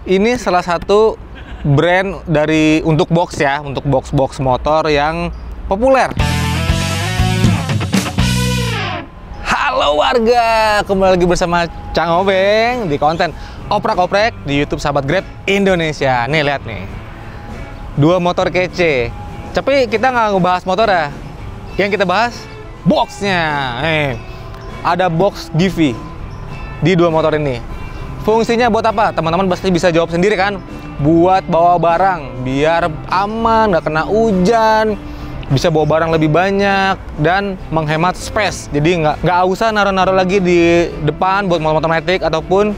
Ini salah satu brand untuk box ya, untuk box motor yang populer. Halo warga, kembali lagi bersama Cang Obeng di konten Oprak-Oprek di YouTube Sahabat Grab Indonesia. Nih lihat nih, dua motor kece. Tapi kita nggak ngebahas motor ya, yang kita bahas boxnya. Ada box Givi di dua motor ini. Fungsinya buat apa? Teman-teman pasti bisa jawab sendiri kan? Buat bawa barang, biar aman, nggak kena hujan, bisa bawa barang lebih banyak, dan menghemat space. Jadi nggak usah naruh-naruh lagi di depan buat motor metik ataupun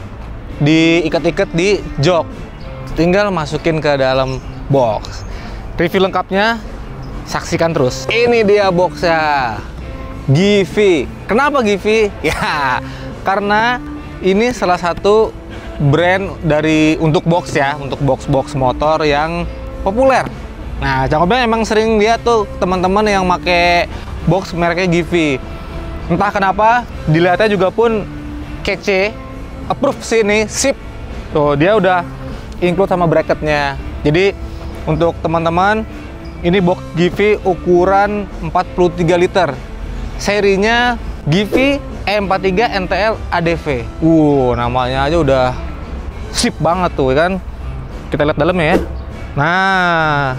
diikat-ikat di jok. Tinggal masukin ke dalam box. Review lengkapnya, saksikan terus. Ini dia boxnya, Givi. Kenapa Givi? Ya, karena ini salah satu brand untuk box ya, untuk box motor yang populer. Nah, Cang Obeng emang sering lihat tuh teman-teman yang make box mereknya Givi. Entah kenapa, dilihatnya juga pun kece, approve sih ini, sip. Tuh, dia udah include sama bracketnya. Jadi, untuk teman-teman, ini box Givi ukuran 43 liter. Serinya Givi E43 NTL ADV. Namanya aja udah sip banget tuh kan. Kita lihat dalamnya ya. Nah,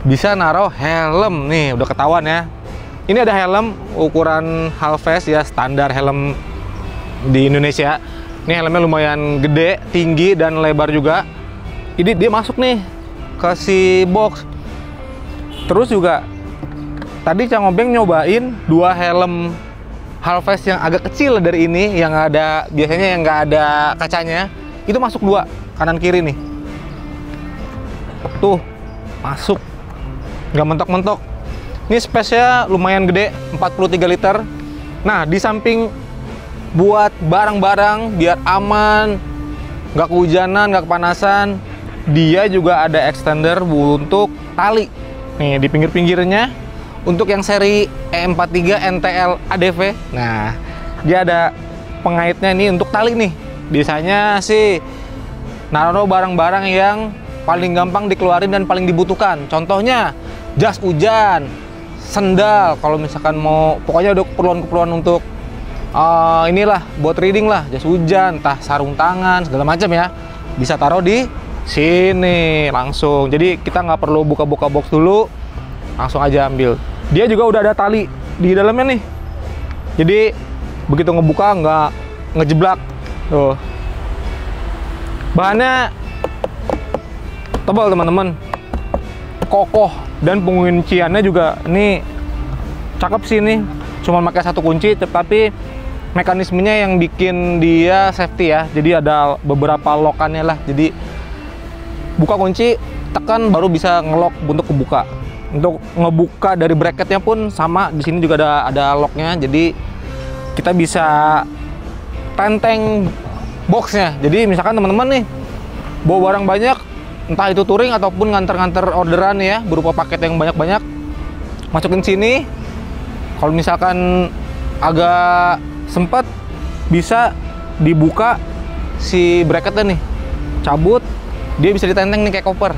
bisa naruh helm nih, udah ketahuan ya. Ini ada helm ukuran half face ya, standar helm di Indonesia. Ini helmnya lumayan gede, tinggi dan lebar juga. Ini dia masuk nih ke si box. Terus juga tadi Cang Obeng nyobain dua helm half face yang agak kecil dari ini, yang ada biasanya yang nggak ada kacanya, itu masuk dua kanan kiri nih. Tuh masuk, nggak mentok-mentok. Ini space-nya lumayan gede, 43 liter. Nah, di samping buat barang-barang biar aman, nggak kehujanan, nggak kepanasan, dia juga ada extender untuk tali. Nih di pinggir-pinggirnya. Untuk yang seri E43 NTL ADV, nah dia ada pengaitnya nih untuk tali nih. Biasanya sih naruh barang-barang yang paling gampang dikeluarin dan paling dibutuhkan. Contohnya jas hujan, sendal, kalau misalkan mau, pokoknya udah keperluan-keperluan untuk inilah buat reading lah, jas hujan, entah sarung tangan segala macam ya, bisa taruh di sini langsung. Jadi kita nggak perlu buka-buka box dulu, langsung aja ambil. Dia juga udah ada tali di dalamnya nih, jadi begitu ngebuka nggak ngejeblak. Tuh, bahannya tebal teman-teman, kokoh, dan pengunciannya juga ini cakep sih. Ini cuma pakai satu kunci, tapi mekanismenya yang bikin dia safety ya. Jadi ada beberapa lokannya lah, jadi buka kunci, tekan baru bisa ngelok untuk kebuka. Untuk ngebuka dari bracketnya pun sama, di sini juga ada locknya, jadi kita bisa tenteng boxnya. Jadi misalkan teman-teman nih bawa barang banyak, entah itu touring ataupun nganter-nganter orderan ya, berupa paket yang banyak-banyak, masukin sini. Kalau misalkan agak sempat, bisa dibuka si bracketnya nih, cabut, dia bisa ditenteng nih kayak koper,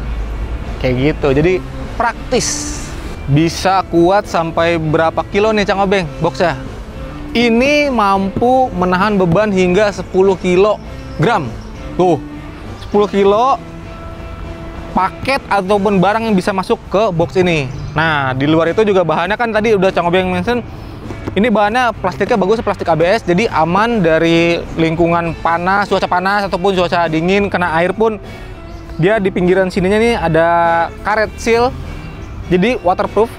kayak gitu. Jadi praktis. Bisa kuat sampai berapa kilo nih Cang Obeng boxnya? Ini mampu menahan beban hingga 10 kg. Tuh, 10 kilo paket ataupun barang yang bisa masuk ke box ini. Nah, di luar itu juga bahannya kan tadi udah Cang Obeng mention, ini bahannya plastiknya bagus, plastik ABS, jadi aman dari lingkungan panas, cuaca panas ataupun cuaca dingin, kena air pun. Dia di pinggiran sininya nih ada karet seal, jadi waterproof,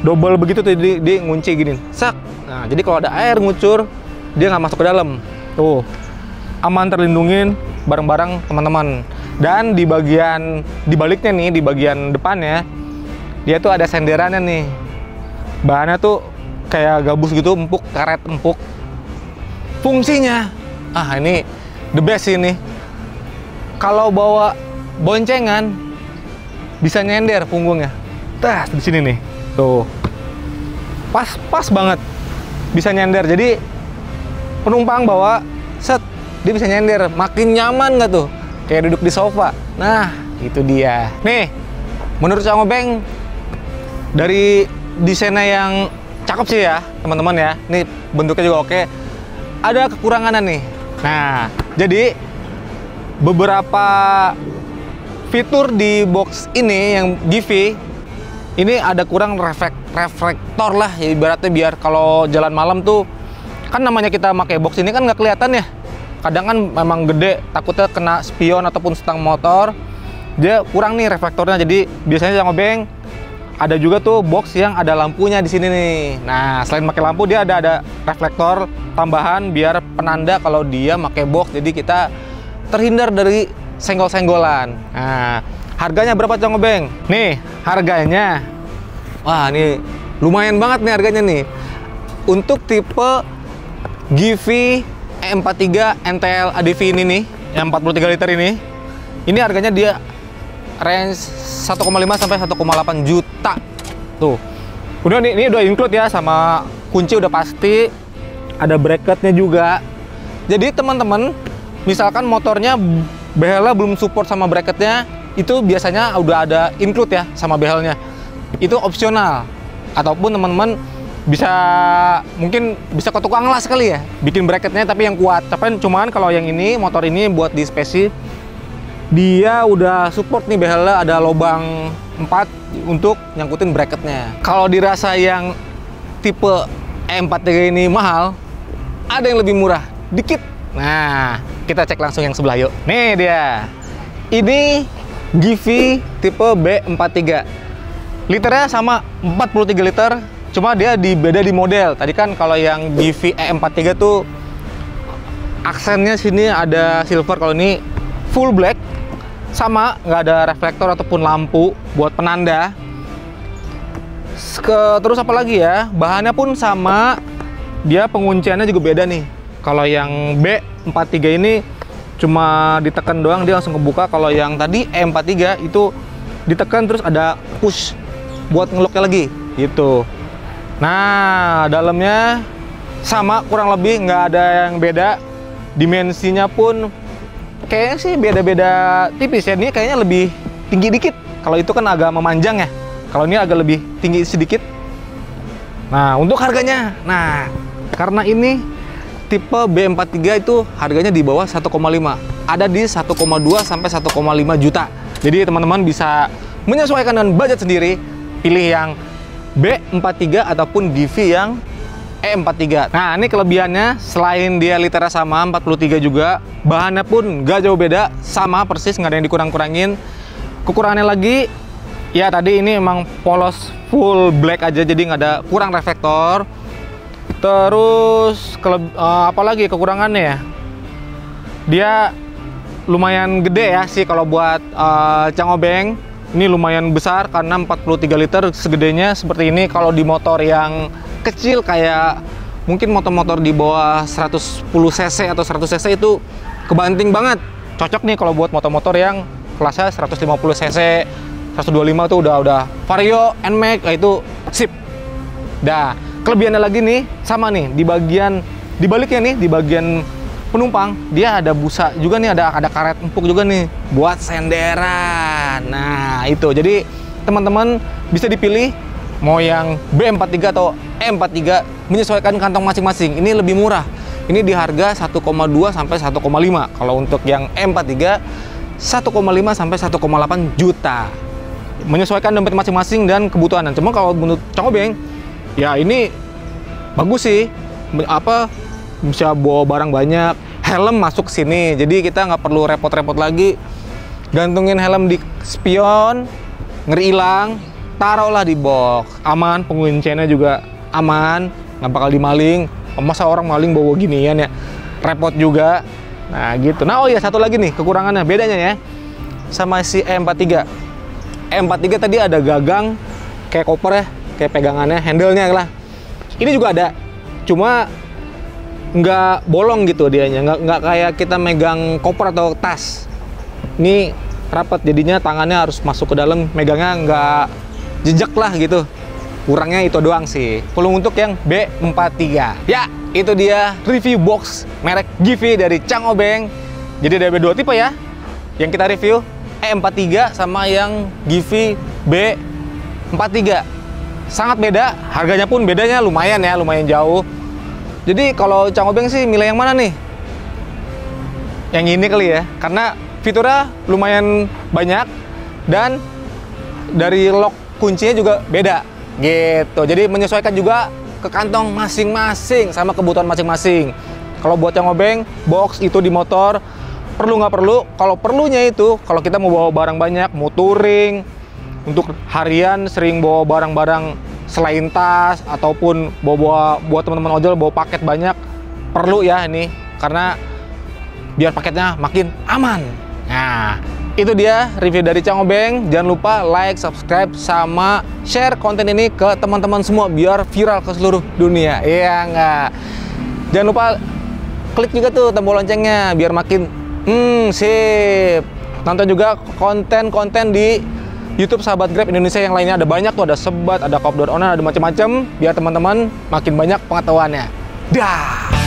double begitu tuh, dia ngunci gini, sak. Nah, jadi kalau ada air ngucur, dia nggak masuk ke dalam. Tuh, aman, terlindungin barang-barang teman-teman. Dan di baliknya nih, di bagian depannya, dia tuh ada senderannya nih. Bahannya tuh kayak gabus gitu, empuk, karet empuk. Fungsinya, ini the best ini. Kalau bawa boncengan, bisa nyender punggungnya. Tah, di sini nih. Tuh. Pas banget. Bisa nyender. Jadi penumpang bawa set, dia bisa nyender. Makin nyaman nggak tuh? kayak duduk di sofa. Nah, itu dia. Nih, menurut Cang Obeng, dari desainnya yang cakep sih ya, teman-teman ya. Nih, bentuknya juga oke. Ada kekurangannya nih. Nah, jadi beberapa fitur di box ini yang GV ini ada kurang reflektor lah, ya, ibaratnya biar kalau jalan malam tuh, kan namanya kita pakai box ini kan nggak kelihatan ya. Kadang kan memang gede, takutnya kena spion ataupun stang motor. Dia kurang nih reflektornya. Jadi biasanya Cang Obeng ada juga tuh box yang ada lampunya di sini nih. Nah, selain pakai lampu, dia ada reflektor tambahan biar penanda kalau dia pakai box. Jadi kita terhindar dari senggol-senggolan. Nah, harganya berapa Cang Obeng? Nih, harganya. Wah, ini lumayan banget nih harganya nih. Untuk tipe GV E43 NTL ADV ini nih, yang 43 liter ini harganya dia range 1,5 sampai 1,8 juta. Tuh. Udah ini udah include ya, sama kunci udah pasti, ada bracketnya juga. Jadi teman-teman, misalkan motornya behelnya belum support sama bracketnya, itu biasanya udah ada include ya sama behelnya. Itu opsional. Ataupun teman-teman mungkin bisa ke tukang las kali ya, bikin bracketnya tapi yang kuat. Tapi cuman kalau yang ini, motor ini buat di spesi, dia udah support nih behelnya, ada lubang 4 untuk nyangkutin bracketnya. Kalau dirasa yang tipe E43 ini mahal, ada yang lebih murah dikit. Nah, kita cek langsung yang sebelah yuk. Nih dia. Ini GV tipe B43. Liternya sama 43 liter. Cuma dia beda di model. Tadi kan kalau yang GV E43 tuh aksennya sini ada silver, kalau ini full black, sama nggak ada reflektor ataupun lampu buat penanda. Terus apa lagi ya? Bahannya pun sama, dia pengunciannya juga beda nih. Kalau yang B43 ini cuma ditekan doang dia langsung kebuka. Kalau yang tadi E43 itu ditekan terus ada push buat ngeloknya lagi gitu. Nah, dalamnya sama kurang lebih, nggak ada yang beda. Dimensinya pun kayaknya sih beda-beda tipis ya. Ini kayaknya lebih tinggi dikit. Kalau itu kan agak memanjang ya. Kalau ini agak lebih tinggi sedikit. Nah, untuk harganya, nah karena ini tipe B43 itu harganya di bawah 1,5. Ada di 1,2 sampai 1,5 juta. Jadi teman-teman bisa menyesuaikan dengan budget sendiri, pilih yang B43 ataupun GV yang E43. Nah, ini kelebihannya, selain dia liternya sama 43 juga, bahannya pun nggak jauh beda, sama persis, nggak ada yang dikurang-kurangin. Kekurangannya lagi, ya tadi ini emang polos full black aja, jadi nggak ada kurang reflektor. Terus apalagi kekurangannya ya, dia lumayan gede ya sih kalau buat Cang Obeng. Ini lumayan besar karena 43 liter segedenya seperti ini. Kalau di motor yang kecil kayak mungkin motor-motor di bawah 110 cc atau 100 cc itu kebanting banget. Cocok nih kalau buat motor-motor yang kelasnya 150 cc, 125 tuh udah Vario, NMAX, itu sip. Dah, kelebihannya lagi nih sama nih di bagian dibaliknya nih, di bagian penumpang dia ada busa juga nih, ada karet empuk juga nih buat senderan. Nah, itu. Jadi teman-teman bisa dipilih mau yang B43 atau E43, menyesuaikan kantong masing-masing. Ini lebih murah. Ini di harga 1,2 sampai 1,5. Kalau untuk yang E43 1,5 sampai 1,8 juta. Menyesuaikan dompet masing-masing dan kebutuhan. Cuma kalau menurut Cang Obeng, ya ini bagus sih. Bisa bawa barang banyak, helm masuk sini, jadi kita nggak perlu repot-repot lagi gantungin helm di spion, ngeri hilang, taruhlah di box, aman, pengunciannya juga aman, nggak bakal dimaling. Masa orang maling bawa ginian ya, repot juga. Nah gitu. Nah, oh ya, satu lagi nih kekurangannya, bedanya ya sama si E43. E43 tadi ada gagang kayak koper ya, kayak pegangannya, handle-nya lah. Ini juga ada, cuma nggak bolong gitu dianya, nggak kayak kita megang koper atau tas. Ini rapat, jadinya tangannya harus masuk ke dalam, megangnya nggak jejak lah gitu. Kurangnya itu doang sih. Kalau untuk yang B43, ya itu dia review box merek GV dari Cang Obeng. Jadi ada dua tipe ya, Yang kita review E43 sama yang Givi B43. Sangat beda, harganya pun bedanya lumayan ya, lumayan jauh. Jadi kalau Cang Obeng sih milih yang mana nih? Yang ini kali ya, karena fiturnya lumayan banyak dan dari lock kuncinya juga beda gitu. Jadi menyesuaikan juga ke kantong masing-masing sama kebutuhan masing-masing. Kalau buat Cang Obeng, box itu di motor perlu nggak perlu? Kalau perlunya itu, kalau kita mau bawa barang banyak, mau touring, untuk harian sering bawa barang-barang selain tas ataupun bawa buat teman-teman ojol bawa paket banyak, perlu ya ini karena biar paketnya makin aman. Nah, itu dia review dari Cang Obeng. Jangan lupa like, subscribe, sama share konten ini ke teman-teman semua biar viral ke seluruh dunia. Iya nggak? Jangan lupa klik juga tuh tombol loncengnya biar makin sip. Nonton juga konten-konten di YouTube Sahabat Grab Indonesia yang lainnya, ada banyak tuh, ada Sebat, ada Kopdar Online, ada macam-macam biar teman-teman makin banyak pengetahuannya. Dah.